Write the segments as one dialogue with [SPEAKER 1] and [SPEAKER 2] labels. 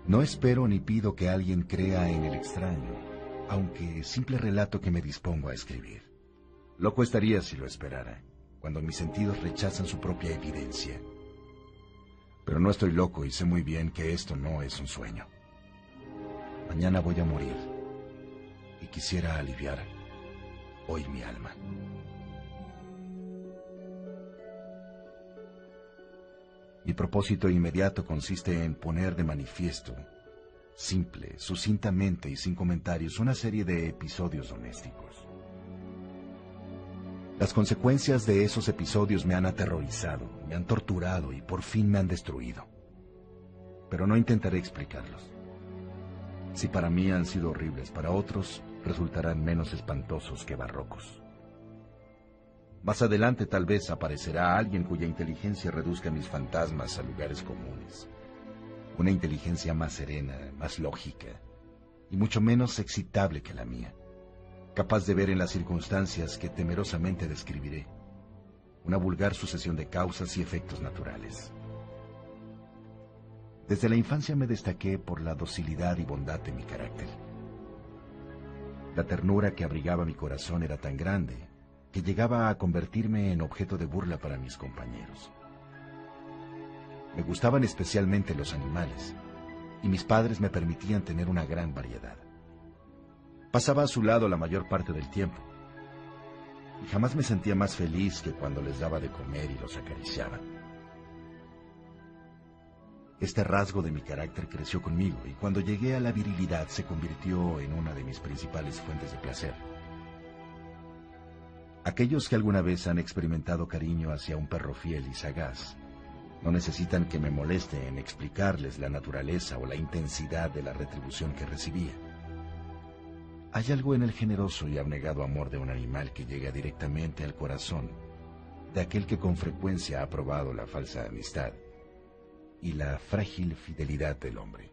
[SPEAKER 1] No espero ni pido que alguien crea en el extraño, aunque simple relato que me dispongo a escribir. Loco estaría si lo esperara, cuando mis sentidos rechazan su propia evidencia. Pero no estoy loco y sé muy bien que esto no es un sueño. Mañana voy a morir y quisiera aliviar hoy mi alma. Mi propósito inmediato consiste en poner de manifiesto, simple, sucintamente y sin comentarios, una serie de episodios domésticos. Las consecuencias de esos episodios me han aterrorizado, me han torturado y por fin me han destruido. Pero no intentaré explicarlos. Si para mí han sido horribles, para otros resultarán menos espantosos que barrocos. Más adelante tal vez aparecerá alguien cuya inteligencia reduzca mis fantasmas a lugares comunes. Una inteligencia más serena, más lógica y mucho menos excitable que la mía. Capaz de ver en las circunstancias que temerosamente describiré una vulgar sucesión de causas y efectos naturales. Desde la infancia me destaqué por la docilidad y bondad de mi carácter. La ternura que abrigaba mi corazón era tan grande que llegaba a convertirme en objeto de burla para mis compañeros. Me gustaban especialmente los animales, y mis padres me permitían tener una gran variedad. Pasaba a su lado la mayor parte del tiempo, y jamás me sentía más feliz que cuando les daba de comer y los acariciaba. Este rasgo de mi carácter creció conmigo, y cuando llegué a la virilidad se convirtió en una de mis principales fuentes de placer. Aquellos que alguna vez han experimentado cariño hacia un perro fiel y sagaz, no necesitan que me moleste en explicarles la naturaleza o la intensidad de la retribución que recibía. Hay algo en el generoso y abnegado amor de un animal que llega directamente al corazón de aquel que con frecuencia ha probado la falsa amistad y la frágil fidelidad del hombre.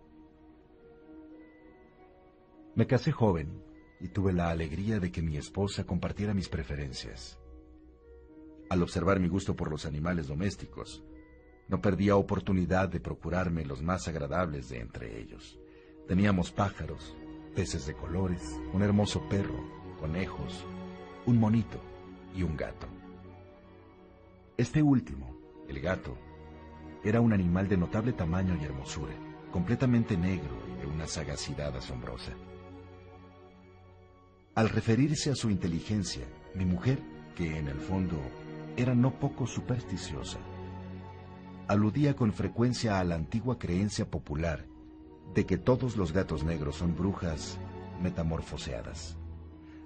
[SPEAKER 1] Me casé joven y tuve la alegría de que mi esposa compartiera mis preferencias. Al observar mi gusto por los animales domésticos, no perdía oportunidad de procurarme los más agradables de entre ellos. Teníamos pájaros, peces de colores, un hermoso perro, conejos, un monito y un gato. Este último, el gato, era un animal de notable tamaño y hermosura, completamente negro y de una sagacidad asombrosa. Al referirse a su inteligencia, mi mujer, que en el fondo era no poco supersticiosa, aludía con frecuencia a la antigua creencia popular de que todos los gatos negros son brujas metamorfoseadas.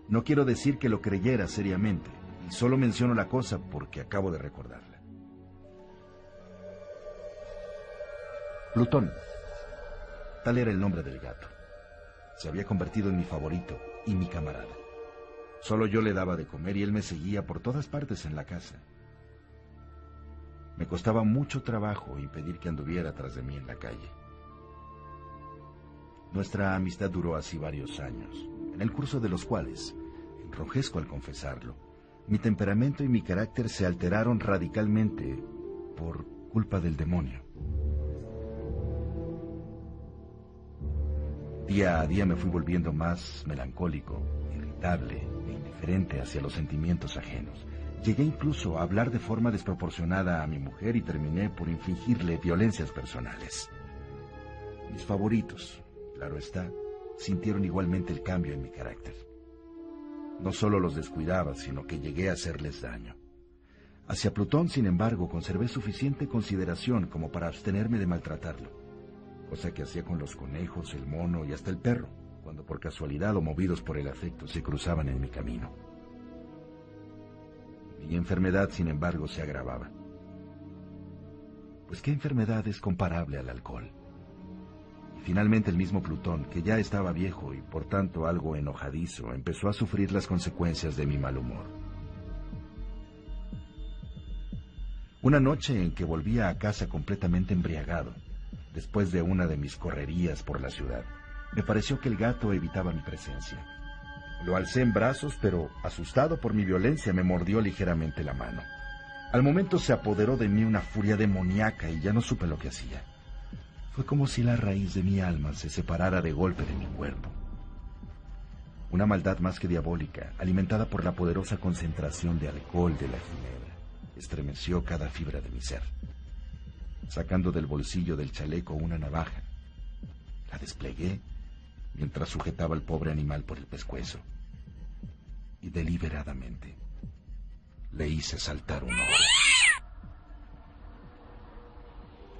[SPEAKER 1] No quiero decir que lo creyera seriamente, y solo menciono la cosa porque acabo de recordarla. Plutón, tal era el nombre del gato. Se había convertido en mi favorito y mi camarada. Solo yo le daba de comer y él me seguía por todas partes en la casa. Me costaba mucho trabajo impedir que anduviera tras de mí en la calle. Nuestra amistad duró así varios años, en el curso de los cuales, enrojezco al confesarlo, mi temperamento y mi carácter se alteraron radicalmente por culpa del demonio. Día a día me fui volviendo más melancólico, irritable e indiferente hacia los sentimientos ajenos. Llegué incluso a hablar de forma desproporcionada a mi mujer y terminé por infligirle violencias personales. Mis favoritos, claro está, sintieron igualmente el cambio en mi carácter. No solo los descuidaba, sino que llegué a hacerles daño. Hacia Plutón, sin embargo, conservé suficiente consideración como para abstenerme de maltratarlo, cosa que hacía con los conejos, el mono y hasta el perro, cuando por casualidad o movidos por el afecto se cruzaban en mi camino. Mi enfermedad, sin embargo, se agravaba. Pues ¿qué enfermedad es comparable al alcohol? Y finalmente el mismo Plutón, que ya estaba viejo y por tanto algo enojadizo, empezó a sufrir las consecuencias de mi mal humor. Una noche en que volvía a casa completamente embriagado, después de una de mis correrías por la ciudad, me pareció que el gato evitaba mi presencia. Lo alcé en brazos, pero, asustado por mi violencia, me mordió ligeramente la mano. Al momento se apoderó de mí una furia demoníaca y ya no supe lo que hacía. Fue como si la raíz de mi alma se separara de golpe de mi cuerpo. Una maldad más que diabólica, alimentada por la poderosa concentración de alcohol de la ginebra, estremeció cada fibra de mi ser. Sacando del bolsillo del chaleco una navaja, la desplegué mientras sujetaba al pobre animal por el pescuezo. Y deliberadamente le hice saltar un ojo.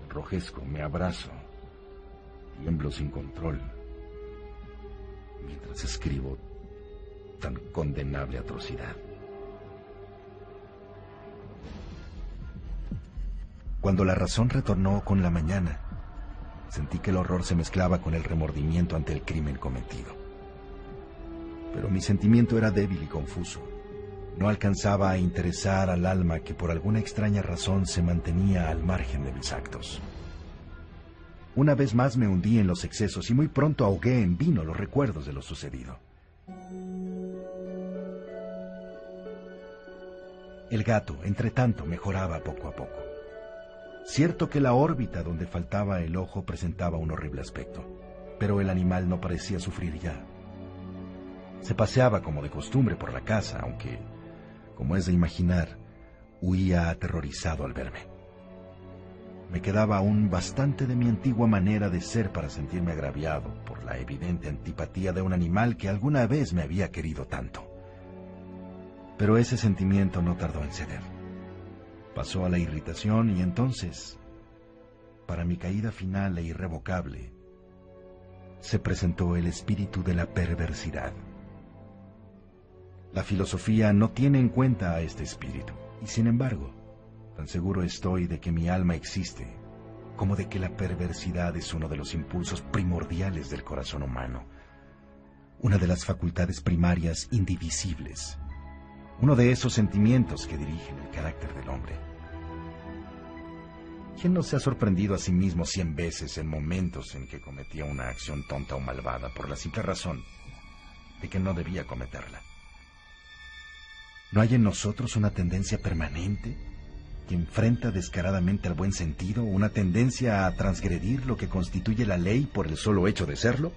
[SPEAKER 1] Enrojezco, me abrazo, tiemblo sin control, mientras escribo tan condenable atrocidad. Cuando la razón retornó con la mañana, sentí que el horror se mezclaba con el remordimiento ante el crimen cometido. Pero mi sentimiento era débil y confuso. No alcanzaba a interesar al alma que por alguna extraña razón se mantenía al margen de mis actos. Una vez más me hundí en los excesos y muy pronto ahogué en vino los recuerdos de lo sucedido. El gato, entre tanto, mejoraba poco a poco. Cierto que la órbita donde faltaba el ojo presentaba un horrible aspecto, pero el animal no parecía sufrir ya. Se paseaba como de costumbre por la casa, aunque, como es de imaginar, huía aterrorizado al verme. Me quedaba aún bastante de mi antigua manera de ser para sentirme agraviado por la evidente antipatía de un animal que alguna vez me había querido tanto. Pero ese sentimiento no tardó en ceder. Pasó a la irritación y entonces, para mi caída final e irrevocable, se presentó el espíritu de la perversidad. La filosofía no tiene en cuenta a este espíritu, y sin embargo, tan seguro estoy de que mi alma existe, como de que la perversidad es uno de los impulsos primordiales del corazón humano, una de las facultades primarias indivisibles, uno de esos sentimientos que dirigen el carácter del hombre. ¿Quién no se ha sorprendido a sí mismo 100 veces en momentos en que cometía una acción tonta o malvada por la simple razón de que no debía cometerla? ¿No hay en nosotros una tendencia permanente que enfrenta descaradamente al buen sentido, una tendencia a transgredir lo que constituye la ley por el solo hecho de serlo?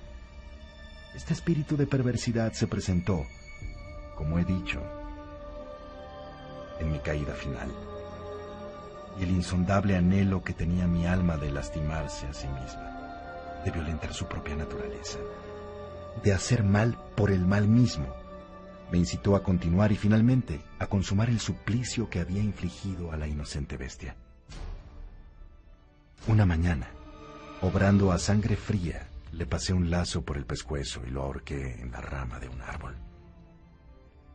[SPEAKER 1] Este espíritu de perversidad se presentó, como he dicho, en mi caída final, y el insondable anhelo que tenía mi alma de lastimarse a sí misma, de violentar su propia naturaleza, de hacer mal por el mal mismo, me incitó a continuar y finalmente a consumar el suplicio que había infligido a la inocente bestia. Una mañana, obrando a sangre fría, le pasé un lazo por el pescuezo y lo ahorqué en la rama de un árbol.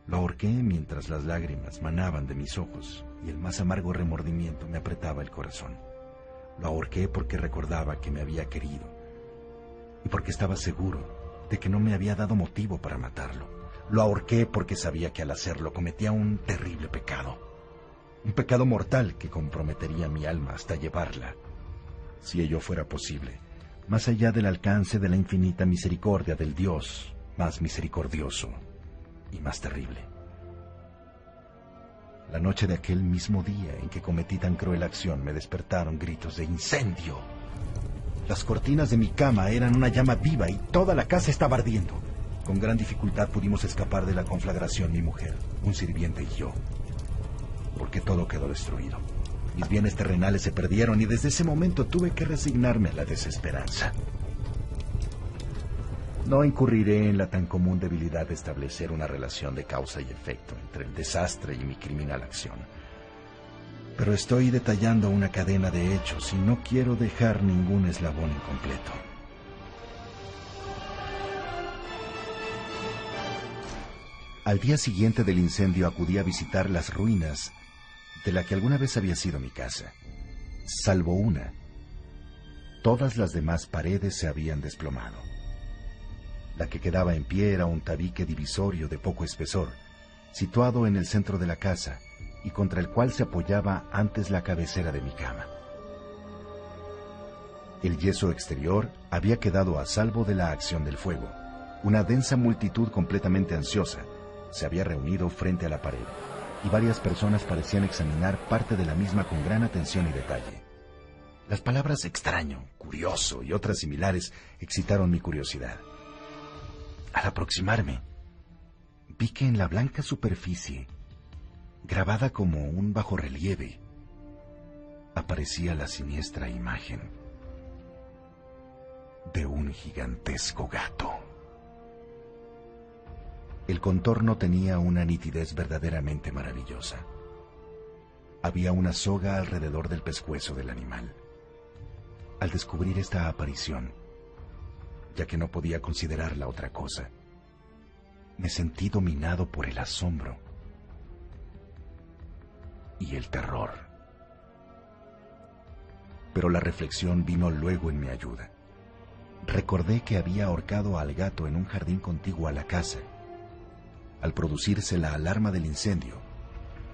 [SPEAKER 1] Lo ahorqué mientras las lágrimas manaban de mis ojos y el más amargo remordimiento me apretaba el corazón. Lo ahorqué porque recordaba que me había querido y porque estaba seguro de que no me había dado motivo para matarlo. Lo ahorqué porque sabía que al hacerlo cometía un terrible pecado, un pecado mortal que comprometería mi alma hasta llevarla, si ello fuera posible, más allá del alcance de la infinita misericordia del Dios más misericordioso y más terrible. La noche de aquel mismo día en que cometí tan cruel acción me despertaron gritos de incendio. Las cortinas de mi cama eran una llama viva y toda la casa estaba ardiendo. Con gran dificultad pudimos escapar de la conflagración mi mujer, un sirviente y yo, porque todo quedó destruido. Mis bienes terrenales se perdieron y desde ese momento tuve que resignarme a la desesperanza. No incurriré en la tan común debilidad de establecer una relación de causa y efecto entre el desastre y mi criminal acción. Pero estoy detallando una cadena de hechos y no quiero dejar ningún eslabón incompleto. Al día siguiente del incendio acudí a visitar las ruinas de la que alguna vez había sido mi casa. Salvo una, todas las demás paredes se habían desplomado. La que quedaba en pie era un tabique divisorio de poco espesor, situado en el centro de la casa y contra el cual se apoyaba antes la cabecera de mi cama. El yeso exterior había quedado a salvo de la acción del fuego. Una densa multitud completamente ansiosa se había reunido frente a la pared, y varias personas parecían examinar parte de la misma con gran atención y detalle. Las palabras extraño, curioso y otras similares excitaron mi curiosidad. Al aproximarme, vi que en la blanca superficie, grabada como un bajorrelieve, aparecía la siniestra imagen de un gigantesco gato. El contorno tenía una nitidez verdaderamente maravillosa. Había una soga alrededor del pescuezo del animal. Al descubrir esta aparición, ya que no podía considerarla otra cosa, me sentí dominado por el asombro y el terror. Pero la reflexión vino luego en mi ayuda. Recordé que había ahorcado al gato en un jardín contiguo a la casa. Al producirse la alarma del incendio,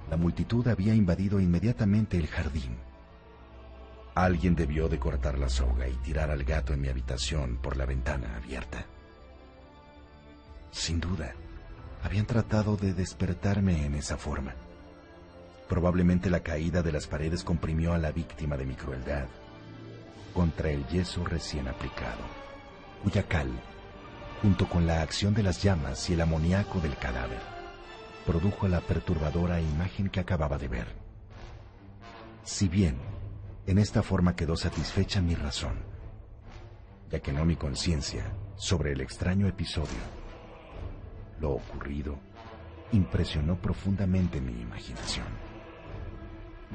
[SPEAKER 1] la multitud había invadido inmediatamente el jardín. Alguien debió de cortar la soga y tirar al gato en mi habitación por la ventana abierta. Sin duda, habían tratado de despertarme en esa forma. Probablemente la caída de las paredes comprimió a la víctima de mi crueldad contra el yeso recién aplicado, cuya cal, junto con la acción de las llamas y el amoníaco del cadáver, produjo la perturbadora imagen que acababa de ver. Si bien, en esta forma quedó satisfecha mi razón, ya que no mi conciencia, sobre el extraño episodio, lo ocurrido impresionó profundamente mi imaginación.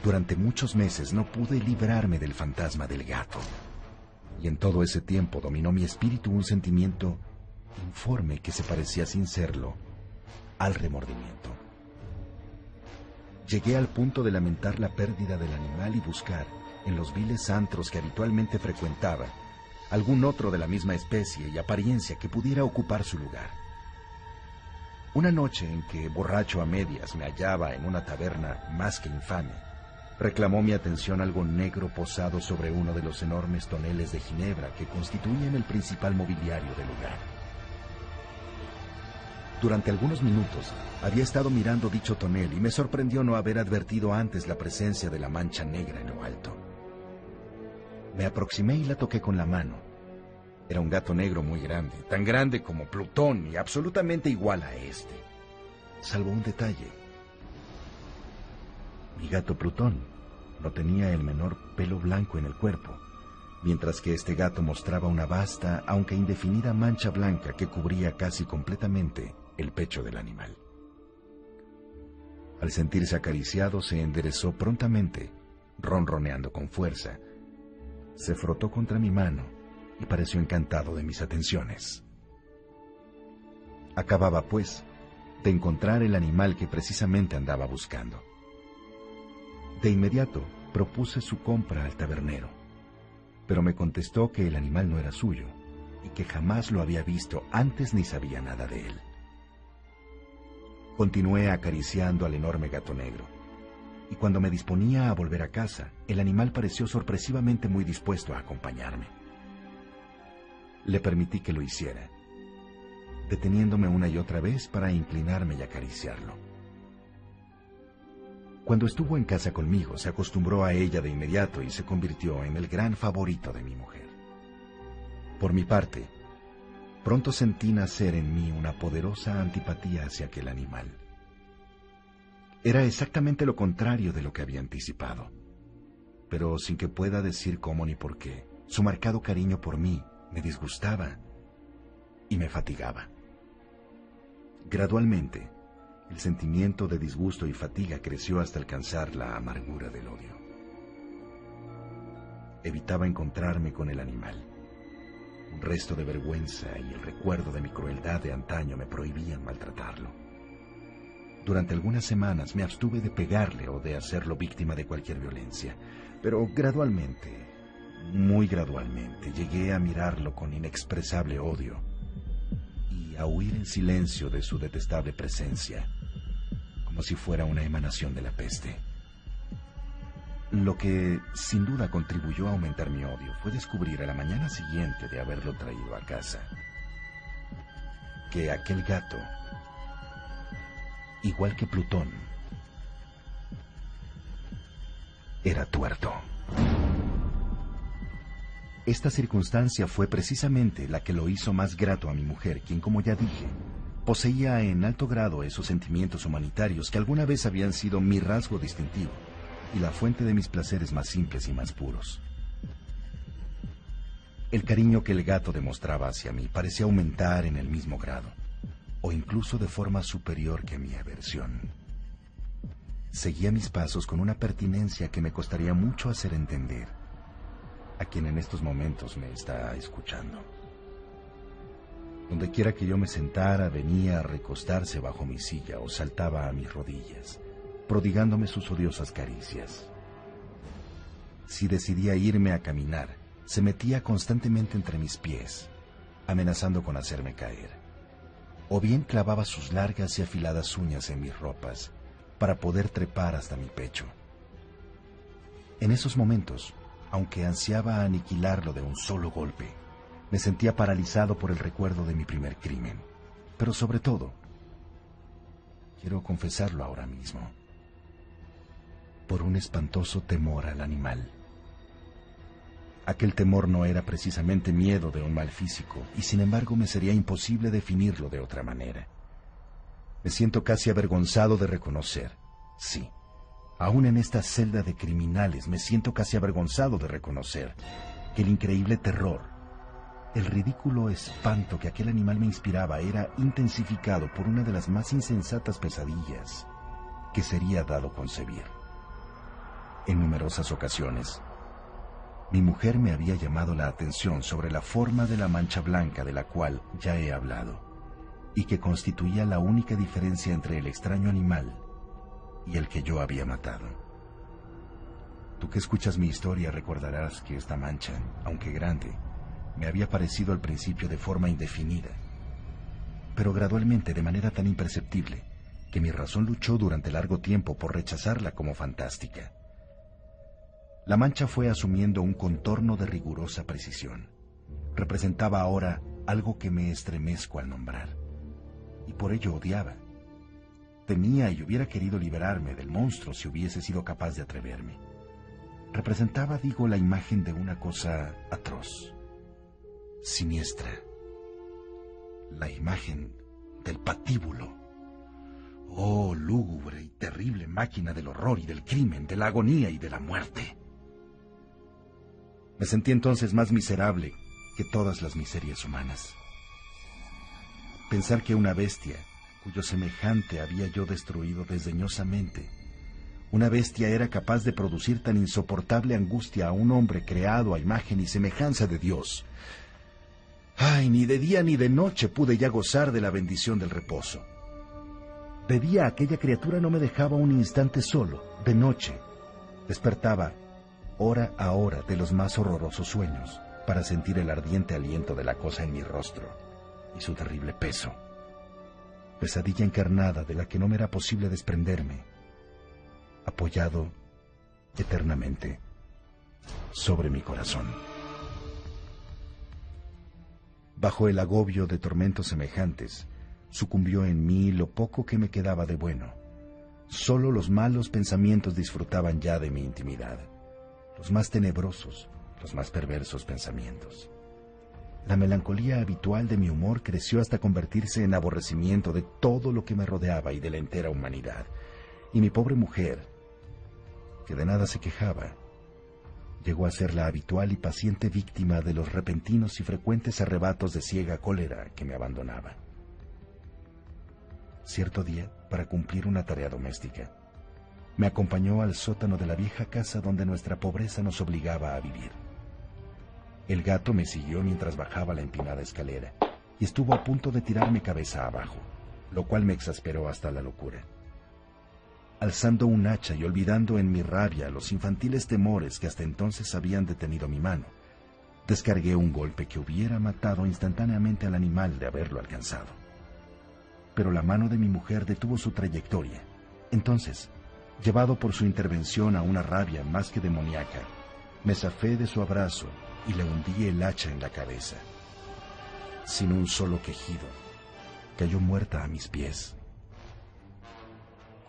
[SPEAKER 1] Durante muchos meses no pude librarme del fantasma del gato, y en todo ese tiempo dominó mi espíritu un sentimiento informe que se parecía, sin serlo, al remordimiento. Llegué al punto de lamentar la pérdida del animal y buscar, en los viles antros que habitualmente frecuentaba, algún otro de la misma especie y apariencia que pudiera ocupar su lugar. Una noche en que, borracho a medias, me hallaba en una taberna más que infame, reclamó mi atención algo negro posado sobre uno de los enormes toneles de ginebra que constituyen el principal mobiliario del lugar. Durante algunos minutos había estado mirando dicho tonel y me sorprendió no haber advertido antes la presencia de la mancha negra en lo alto. Me aproximé y la toqué con la mano. Era un gato negro muy grande, tan grande como Plutón y absolutamente igual a este, salvo un detalle. Mi gato Plutón no tenía el menor pelo blanco en el cuerpo, mientras que este gato mostraba una vasta, aunque indefinida mancha blanca que cubría casi completamente el pecho del animal. Al sentirse acariciado, se enderezó prontamente, ronroneando con fuerza. Se frotó contra mi mano y pareció encantado de mis atenciones. Acababa, pues, de encontrar el animal que precisamente andaba buscando. De inmediato propuse su compra al tabernero, pero me contestó que el animal no era suyo y que jamás lo había visto antes ni sabía nada de él. Continué acariciando al enorme gato negro, y cuando me disponía a volver a casa, el animal pareció sorpresivamente muy dispuesto a acompañarme. Le permití que lo hiciera, deteniéndome una y otra vez para inclinarme y acariciarlo. Cuando estuvo en casa conmigo, se acostumbró a ella de inmediato y se convirtió en el gran favorito de mi mujer. Por mi parte, pronto sentí nacer en mí una poderosa antipatía hacia aquel animal. Era exactamente lo contrario de lo que había anticipado, pero sin que pueda decir cómo ni por qué, su marcado cariño por mí me disgustaba y me fatigaba. Gradualmente, el sentimiento de disgusto y fatiga creció hasta alcanzar la amargura del odio. Evitaba encontrarme con el animal. Un resto de vergüenza y el recuerdo de mi crueldad de antaño me prohibían maltratarlo. Durante algunas semanas me abstuve de pegarle o de hacerlo víctima de cualquier violencia, pero gradualmente, muy gradualmente, llegué a mirarlo con inexpresable odio y a huir en silencio de su detestable presencia, como si fuera una emanación de la peste. Lo que sin duda contribuyó a aumentar mi odio fue descubrir a la mañana siguiente de haberlo traído a casa que aquel gato, igual que Plutón, era tuerto. Esta circunstancia fue precisamente la que lo hizo más grato a mi mujer, quien, como ya dije, poseía en alto grado esos sentimientos humanitarios que alguna vez habían sido mi rasgo distintivo y la fuente de mis placeres más simples y más puros. El cariño que el gato demostraba hacia mí parecía aumentar en el mismo grado, o incluso de forma superior que mi aversión. Seguía mis pasos con una pertinencia que me costaría mucho hacer entender a quien en estos momentos me está escuchando. Donde quiera que yo me sentara, venía a recostarse bajo mi silla o saltaba a mis rodillas, prodigándome sus odiosas caricias. Si decidía irme a caminar, se metía constantemente entre mis pies, amenazando con hacerme caer. O bien clavaba sus largas y afiladas uñas en mis ropas para poder trepar hasta mi pecho. En esos momentos, aunque ansiaba aniquilarlo de un solo golpe, me sentía paralizado por el recuerdo de mi primer crimen. Pero sobre todo, quiero confesarlo ahora mismo, por un espantoso temor al animal. Aquel temor no era precisamente miedo de un mal físico, y sin embargo me sería imposible definirlo de otra manera. Me siento casi avergonzado de reconocer, sí, aún en esta celda de criminales me siento casi avergonzado de reconocer que el increíble terror, el ridículo espanto que aquel animal me inspiraba era intensificado por una de las más insensatas pesadillas que sería dado concebir. En numerosas ocasiones, mi mujer me había llamado la atención sobre la forma de la mancha blanca de la cual ya he hablado, y que constituía la única diferencia entre el extraño animal y el que yo había matado. Tú que escuchas mi historia recordarás que esta mancha, aunque grande, me había parecido al principio de forma indefinida, pero gradualmente de manera tan imperceptible que mi razón luchó durante largo tiempo por rechazarla como fantástica. La mancha fue asumiendo un contorno de rigurosa precisión. Representaba ahora algo que me estremezco al nombrar, y por ello odiaba. Temía y hubiera querido liberarme del monstruo si hubiese sido capaz de atreverme. Representaba, digo, la imagen de una cosa atroz, siniestra. La imagen del patíbulo. Oh, lúgubre y terrible máquina del horror y del crimen, de la agonía y de la muerte. Me sentí entonces más miserable que todas las miserias humanas. Pensar que una bestia, cuyo semejante había yo destruido desdeñosamente, una bestia era capaz de producir tan insoportable angustia a un hombre creado a imagen y semejanza de Dios. Ay, ni de día ni de noche pude ya gozar de la bendición del reposo. De día aquella criatura no me dejaba un instante solo. De noche despertaba hora a hora de los más horrorosos sueños para sentir el ardiente aliento de la cosa en mi rostro y su terrible peso. Pesadilla encarnada de la que no me era posible desprenderme, apoyado eternamente sobre mi corazón. Bajo el agobio de tormentos semejantes, sucumbió en mí lo poco que me quedaba de bueno. Solo los malos pensamientos disfrutaban ya de mi intimidad, los más tenebrosos, los más perversos pensamientos. La melancolía habitual de mi humor creció hasta convertirse en aborrecimiento de todo lo que me rodeaba y de la entera humanidad. Y mi pobre mujer, que de nada se quejaba, llegó a ser la habitual y paciente víctima de los repentinos y frecuentes arrebatos de ciega cólera que me abandonaba. Cierto día, para cumplir una tarea doméstica, me acompañó al sótano de la vieja casa donde nuestra pobreza nos obligaba a vivir. El gato me siguió mientras bajaba la empinada escalera y estuvo a punto de tirarme cabeza abajo, lo cual me exasperó hasta la locura. Alzando un hacha y olvidando en mi rabia los infantiles temores que hasta entonces habían detenido mi mano, descargué un golpe que hubiera matado instantáneamente al animal de haberlo alcanzado. Pero la mano de mi mujer detuvo su trayectoria. Entonces, llevado por su intervención a una rabia más que demoníaca, me zafé de su abrazo y le hundí el hacha en la cabeza. Sin un solo quejido, cayó muerta a mis pies.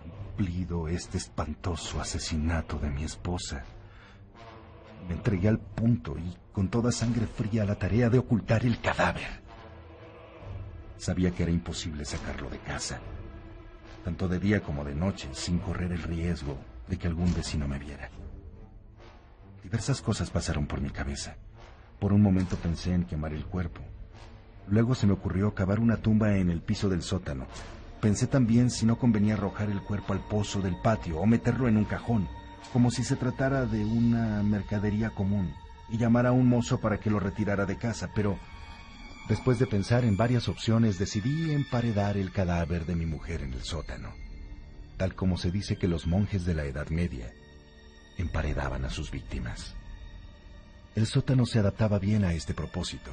[SPEAKER 1] Cumplido este espantoso asesinato de mi esposa, Me entregué al punto y con toda sangre fría a la tarea de ocultar el cadáver. Sabía que era imposible sacarlo de casa, tanto de día como de noche, sin correr el riesgo de que algún vecino me viera. Diversas cosas pasaron por mi cabeza. Por un momento pensé en quemar el cuerpo. Luego se me ocurrió cavar una tumba en el piso del sótano. Pensé también si no convenía arrojar el cuerpo al pozo del patio o meterlo en un cajón, como si se tratara de una mercadería común, y llamar a un mozo para que lo retirara de casa, pero después de pensar en varias opciones decidí emparedar el cadáver de mi mujer en el sótano, tal como se dice que los monjes de la Edad Media emparedaban a sus víctimas. El sótano se adaptaba bien a este propósito.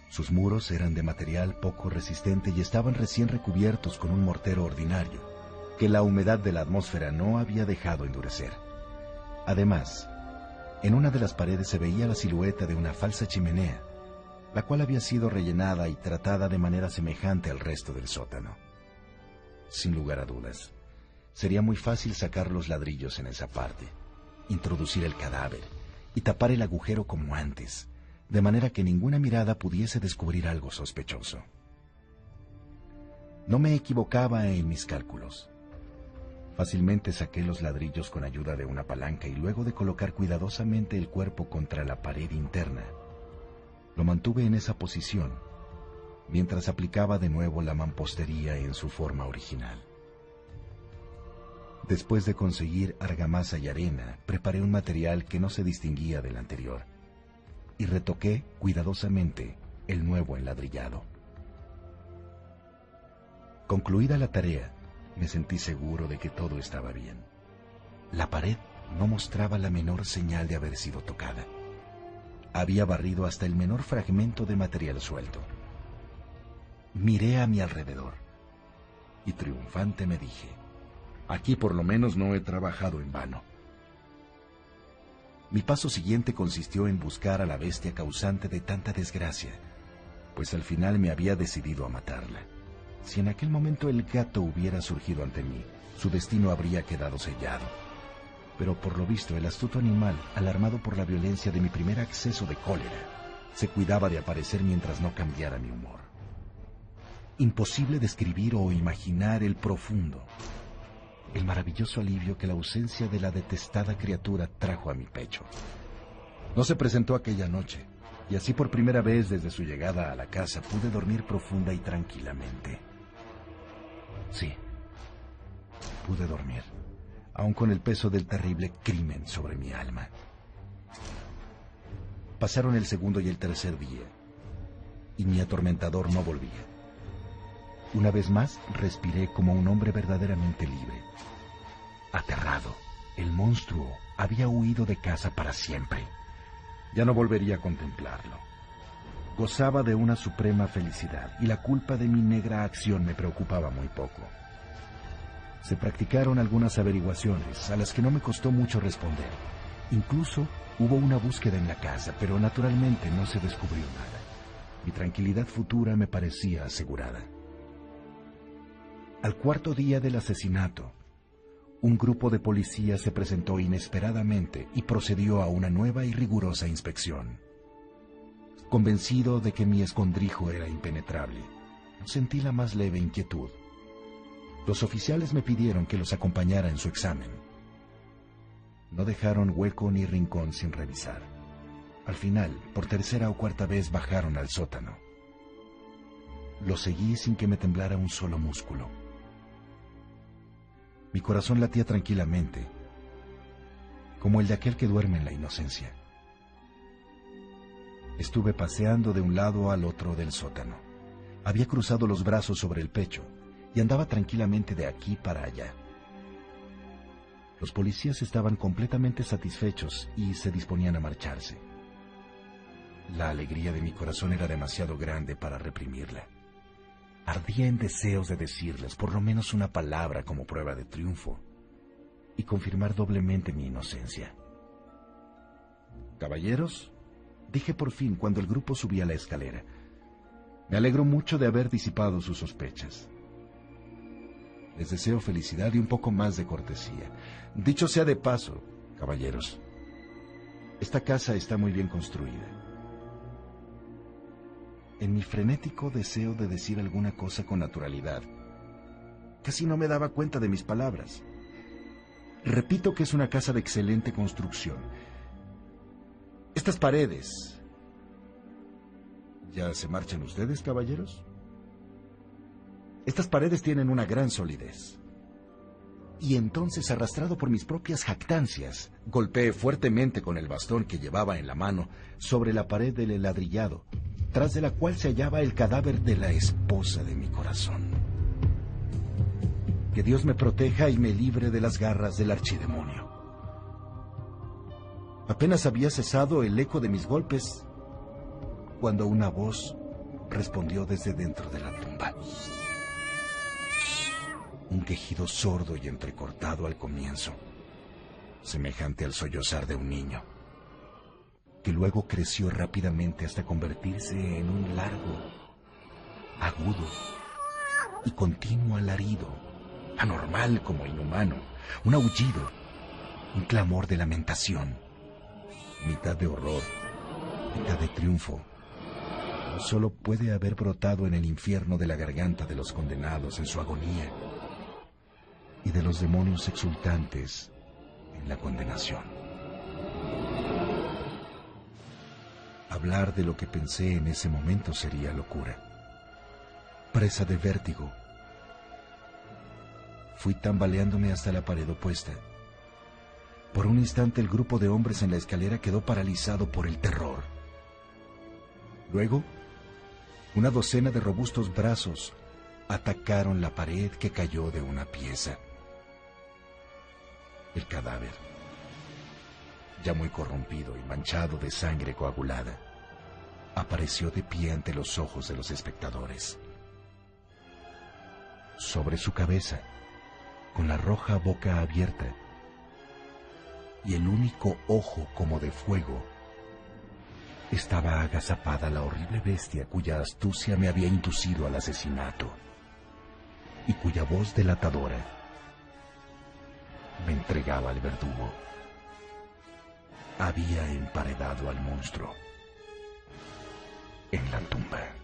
[SPEAKER 1] Sus muros eran de material poco resistente y estaban recién recubiertos con un mortero ordinario, que la humedad de la atmósfera no había dejado endurecer. Además, en una de las paredes se veía la silueta de una falsa chimenea, la cual había sido rellenada y tratada de manera semejante al resto del sótano. Sin lugar a dudas, sería muy fácil sacar los ladrillos en esa parte, introducir el cadáver y tapar el agujero como antes, de manera que ninguna mirada pudiese descubrir algo sospechoso. No me equivocaba en mis cálculos. Fácilmente saqué los ladrillos con ayuda de una palanca y luego de colocar cuidadosamente el cuerpo contra la pared interna, lo mantuve en esa posición, mientras aplicaba de nuevo la mampostería en su forma original. Después de conseguir argamasa y arena, preparé un material que no se distinguía del anterior, y retoqué cuidadosamente el nuevo enladrillado. Concluida la tarea, me sentí seguro de que todo estaba bien. La pared no mostraba la menor señal de haber sido tocada. Había barrido hasta el menor fragmento de material suelto. Miré a mi alrededor y triunfante me dije: aquí por lo menos no he trabajado en vano. Mi paso siguiente consistió en buscar a la bestia causante de tanta desgracia, pues al final me había decidido a matarla. Si en aquel momento el gato hubiera surgido ante mí, su destino habría quedado sellado. Pero por lo visto el astuto animal, alarmado por la violencia de mi primer acceso de cólera, se cuidaba de aparecer mientras no cambiara mi humor. Imposible describir o imaginar el profundo, el maravilloso alivio que la ausencia de la detestada criatura trajo a mi pecho. No se presentó aquella noche, y así por primera vez desde su llegada a la casa pude dormir profunda y tranquilamente. Sí, pude dormir, aun con el peso del terrible crimen sobre mi alma. Pasaron el segundo y el tercer día, y mi atormentador no volvía. Una vez más respiré como un hombre verdaderamente libre. Aterrado, el monstruo había huido de casa para siempre. Ya no volvería a contemplarlo. Gozaba de una suprema felicidad y la culpa de mi negra acción me preocupaba muy poco. Se practicaron algunas averiguaciones a las que no me costó mucho responder. Incluso hubo una búsqueda en la casa, pero naturalmente no se descubrió nada. Mi tranquilidad futura me parecía asegurada. Al cuarto día del asesinato, un grupo de policías se presentó inesperadamente y procedió a una nueva y rigurosa inspección. Convencido de que mi escondrijo era impenetrable, no sentí la más leve inquietud. Los oficiales me pidieron que los acompañara en su examen. No dejaron hueco ni rincón sin revisar. Al final, por tercera o cuarta vez bajaron al sótano. Lo seguí sin que me temblara un solo músculo. Mi corazón latía tranquilamente, como el de aquel que duerme en la inocencia. Estuve paseando de un lado al otro del sótano. Había cruzado los brazos sobre el pecho y andaba tranquilamente de aquí para allá. Los policías estaban completamente satisfechos y se disponían a marcharse. La alegría de mi corazón era demasiado grande para reprimirla. Ardía en deseos de decirles por lo menos una palabra como prueba de triunfo y confirmar doblemente mi inocencia. «Caballeros», dije por fin cuando el grupo subía la escalera, «me alegro mucho de haber disipado sus sospechas. Les deseo felicidad y un poco más de cortesía. Dicho sea de paso, caballeros, Esta casa está muy bien construida. En mi frenético deseo de decir alguna cosa con naturalidad, casi no me daba cuenta de mis palabras. Repito que es una casa de excelente construcción. Estas paredes... ¿Ya se marchan ustedes, caballeros? Estas paredes tienen una gran solidez. Y entonces, arrastrado por mis propias jactancias, golpeé fuertemente con el bastón que llevaba en la mano sobre la pared del ladrillado, tras de la cual se hallaba el cadáver de la esposa de mi corazón. Que Dios me proteja y me libre de las garras del archidemonio. Apenas había cesado el eco de mis golpes cuando una voz respondió desde dentro de la tumba. Un quejido sordo y entrecortado al comienzo, semejante al sollozar de un niño, que luego creció rápidamente hasta convertirse en un largo, agudo y continuo alarido, anormal como inhumano, un aullido, un clamor de lamentación, mitad de horror, mitad de triunfo. Solo puede haber brotado en el infierno de la garganta de los condenados en su agonía y de los demonios exultantes en la condenación. Hablar de lo que pensé en ese momento sería locura. Presa de vértigo, fui tambaleándome hasta la pared opuesta. Por un instante el grupo de hombres en la escalera quedó paralizado por el terror. Luego, una docena de robustos brazos atacaron la pared que cayó de una pieza. El cadáver, ya muy corrompido y manchado de sangre coagulada, apareció de pie ante los ojos de los espectadores. Sobre su cabeza, con la roja boca abierta y el único ojo como de fuego, estaba agazapada la horrible bestia cuya astucia me había inducido al asesinato y cuya voz delatadora me entregaba al verdugo. Había emparedado al monstruo en la tumba.